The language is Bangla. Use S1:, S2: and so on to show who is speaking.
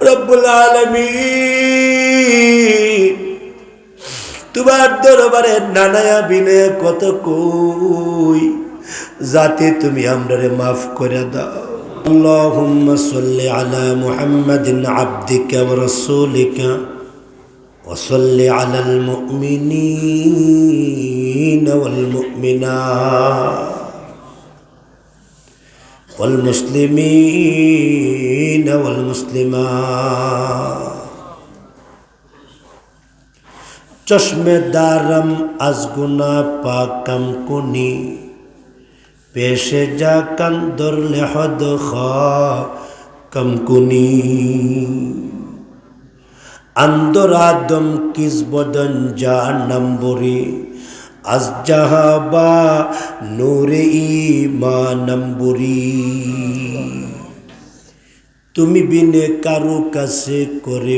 S1: রব্বুল আলামিন তোমার দরবারে নানায়া বিনয় কত কই যাতে তুমি আমরারে মাফ করে দাও। আল্লাহুম্মা সাল্লি আলা মুহাম্মাদিন আবদিকা ওয়া রাসূলিকা ওয়া সাল্লি আলাল মুমিনিনা ওয়াল মুমিনাত ওয়াল মুসলিমিনা ওয়াল মুসলিমাত। চশমে দারম আজগুনা পাকম কুনি পেশে যা কান্দর লেহদ কমকুনি আন্দর আদম কিস বদন যা নম্বরে আজ জাহাবা নূরে ঈমানম্বরি। তুমি বিনে কারো কাছে করে